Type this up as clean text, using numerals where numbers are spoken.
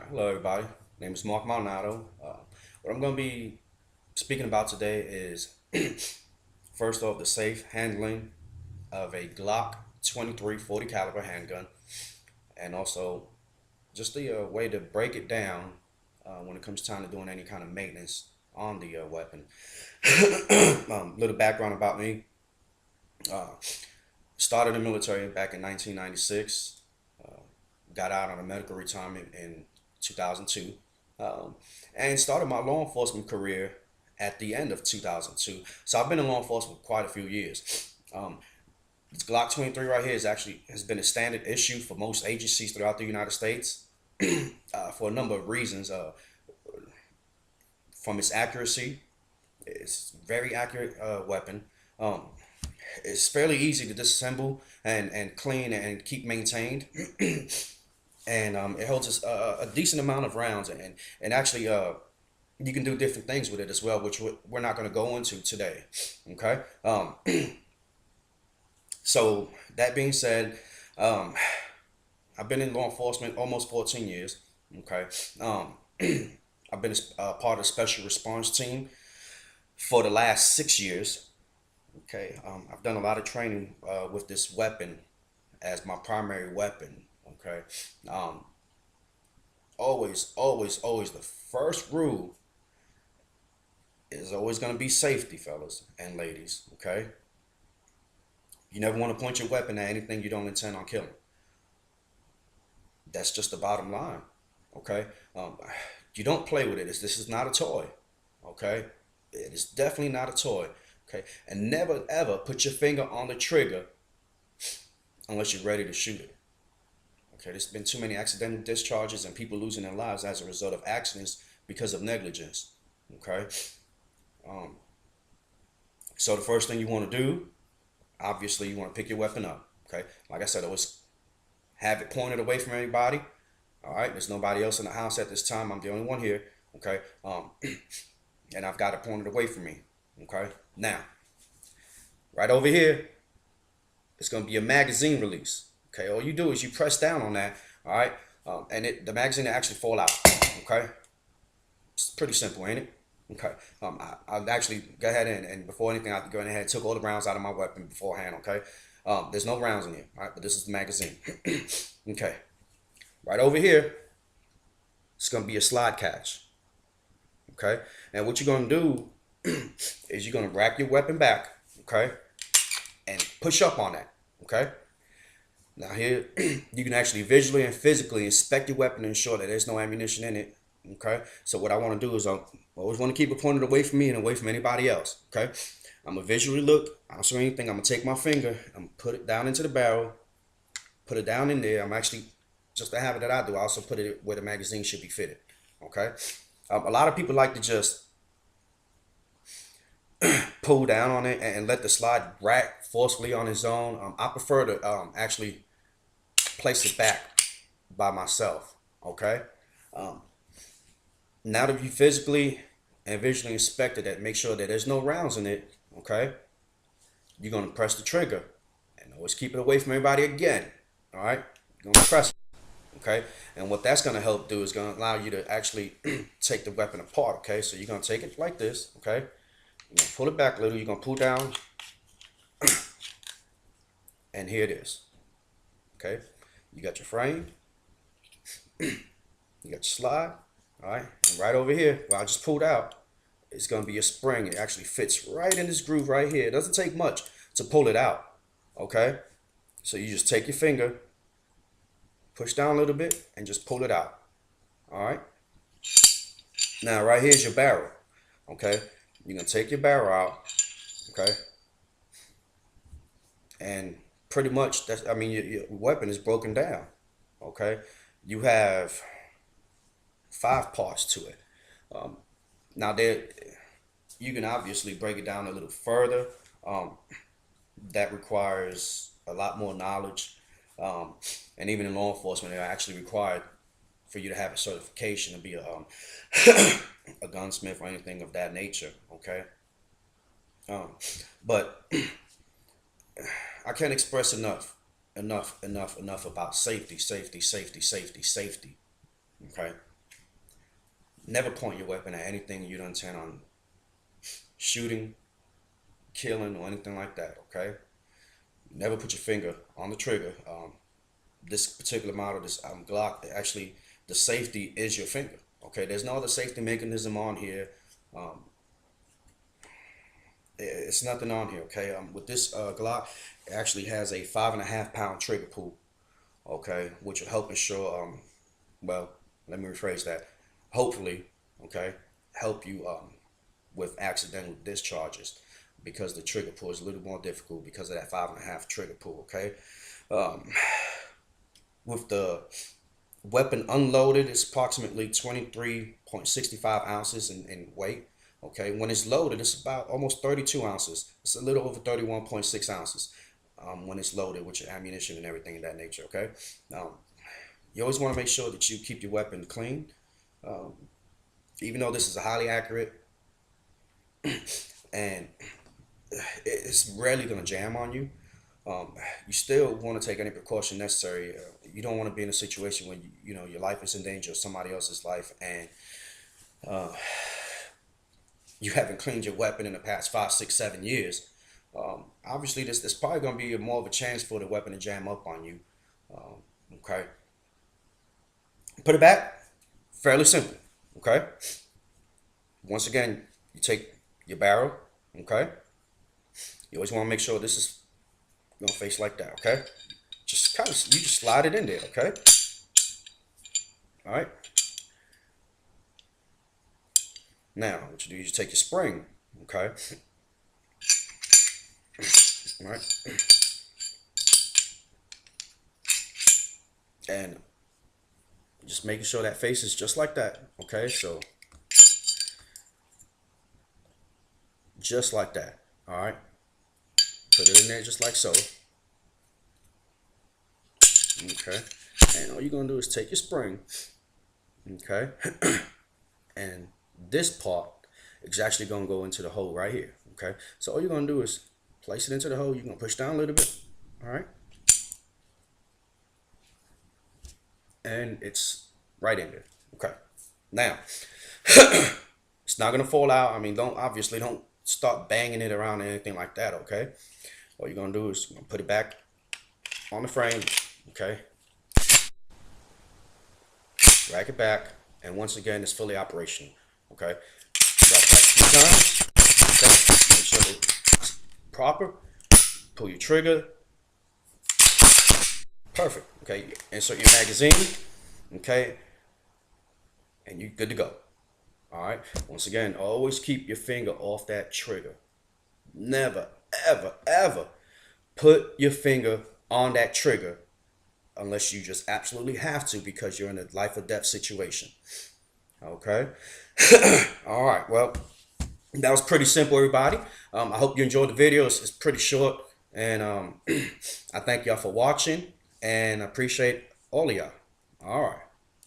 Hello, everybody. My name is Mark Maldonado. What I'm going to be speaking about today is first off the safe handling of a Glock 23 40 caliber handgun, and also just the way to break it down when it comes time to doing any kind of maintenance on the weapon. Little background about me: uh, started in the military back in 1996. Got out on a medical retirement in 2002, um, and started my law enforcement career at the end of 2002. So I've been in law enforcement for quite a few years. This Glock 23 right here is actually has been a standard issue for most agencies throughout the United States for a number of reasons. From its accuracy, it's a very accurate weapon. Um, it's fairly easy to disassemble and clean and keep maintained. And it holds a decent amount of rounds, and actually you can do different things with it as well, which we're not going to go into today. Okay. So that being said, um, I've been in law enforcement almost 14 years. Okay. I've been a part of the special response team for the last 6 years. Okay. I've done a lot of training with this weapon as my primary weapon. Okay. Um, always the first rule is always going to be safety, fellas and ladies. Okay. You never want to point your weapon at anything you don't intend on killing. That's just the bottom line. Okay. Um, you don't play with it. This is not a toy. Okay. It is definitely not a toy. Okay. And never ever put your finger on the trigger unless you're ready to shoot it. Okay. There's been too many accidental discharges and people losing their lives as a result of accidents because of negligence. Okay. Um, so the first thing you want to do, obviously, you want to pick your weapon up. Okay. Like I said, always have it pointed away from anybody. All right. There's nobody else in the house at this time. I'm the only one here. Okay. And I've got it pointed away from me. Okay. Now, right over here, it's going to be a magazine release. Okay. All you do is you press down on that. All right. And the magazine will actually fall out. Okay. It's pretty simple, ain't it? Okay. I'll actually go ahead and before anything, I go ahead and took all the rounds out of my weapon beforehand. Okay. There's no rounds in here. All right. But this is the magazine. Okay. Right over here, it's going to be a slide catch. Okay. And what you're going to do is you're going to rack your weapon back. Okay. And push up on that. Okay. Now here, you can actually visually and physically inspect your weapon and ensure that there's no ammunition in it. Okay. So what I want to do is I always want to keep it pointed away from me and away from anybody else. Okay. I'm going to visually look. I don't see anything. I'm going to take my finger. I'm going to put it down into the barrel. Put it down in there. I'm actually, just the habit that I do, I also put it where the magazine should be fitted. Okay. A lot of people like to just pull down on it and let the slide rack forcefully on its own. I prefer to actually place it back by myself. Okay. Um, Now that you physically and visually inspect it, make sure that there's no rounds in it. Okay. You're gonna press the trigger and always keep it away from everybody again. All right. You're gonna press it. Okay. And what that's gonna help do is gonna allow you to actually take the weapon apart. Okay. So you're gonna take it like this. Okay. You're gonna pull it back a little. You're gonna pull down, and here it is. Okay. You got your frame. You got your slide. All right. And right over here, where I just pulled out, it's gonna be a spring. It actually fits right in this groove right here. It doesn't take much to pull it out. Okay. So you just take your finger, push down a little bit, and just pull it out. All right. Now right here's your barrel. Okay. You're gonna take your barrel out. Okay. And pretty much that's, I mean, your weapon is broken down. Okay. You have 5 parts to it. Um, Now there, you can obviously break it down a little further. Um, that requires a lot more knowledge, um, and even in law enforcement, they're actually required for you to have a certification to be a gunsmith or anything of that nature. Okay. Um, but I can't express enough about safety, safety, safety, safety, safety. Okay. Never point your weapon at anything you don't intend on shooting, killing, or anything like that. Okay. Never put your finger on the trigger. This particular model, this Glock, actually the safety is your finger. Okay, there's no other safety mechanism on here. Um, it's nothing on here. Okay, with this Glock, it actually has a 5.5 pound trigger pull. Okay, which will help ensure. Well, let me rephrase that. Hopefully, okay, help you with accidental discharges because the trigger pull is a little more difficult because of that 5.5 trigger pull. Okay, um, with the weapon unloaded, it's approximately 23.65 ounces in weight. Okay, when it's loaded, it's about almost 32 ounces. It's a little over 31.6 ounces when it's loaded with your ammunition and everything of that nature. Okay, um, you always want to make sure that you keep your weapon clean. Um, Even though this is a highly accurate and it's rarely going to jam on you, you still want to take any precaution necessary. You don't want to be in a situation where you know your life is in danger of somebody else's life, and uh, you haven't cleaned your weapon in the past 5, 6, 7 years. Obviously, this probably going to be more of a chance for the weapon to jam up on you. Okay, put it back. Fairly simple. Okay. Once again, you take your barrel. Okay. You always want to make sure this is gonna face like that. Okay. Just kind of you just slide it in there. Okay. All right. Now, what you do is you take your spring. Okay. All right. And just making sure that face is just like that. Okay. So just like that. All right. Put it in there just like so. Okay. And all you're going to do is take your spring. Okay. And this part is actually going to go into the hole right here. Okay. So all you're going to do is place it into the hole. You're going to push down a little bit. All right. And it's right in there. Okay. Now, it's not going to fall out. I mean, don't start banging it around or anything like that. Okay. All you're going to do is put it back on the frame. Okay. Rack it back. And once again, it's fully operational. Okay. Drop back 2 times. Okay. Make sure it's proper. Pull your trigger. Perfect. Okay. Insert your magazine. Okay. And you're good to go. All right. Once again, always keep your finger off that trigger. Never, ever, ever put your finger on that trigger unless you just absolutely have to because you're in a life or death situation. Okay. All right. Well, that was pretty simple, everybody. I hope you enjoyed the video. It's pretty short. And I thank y'all for watching. And I appreciate all of y'all. All right.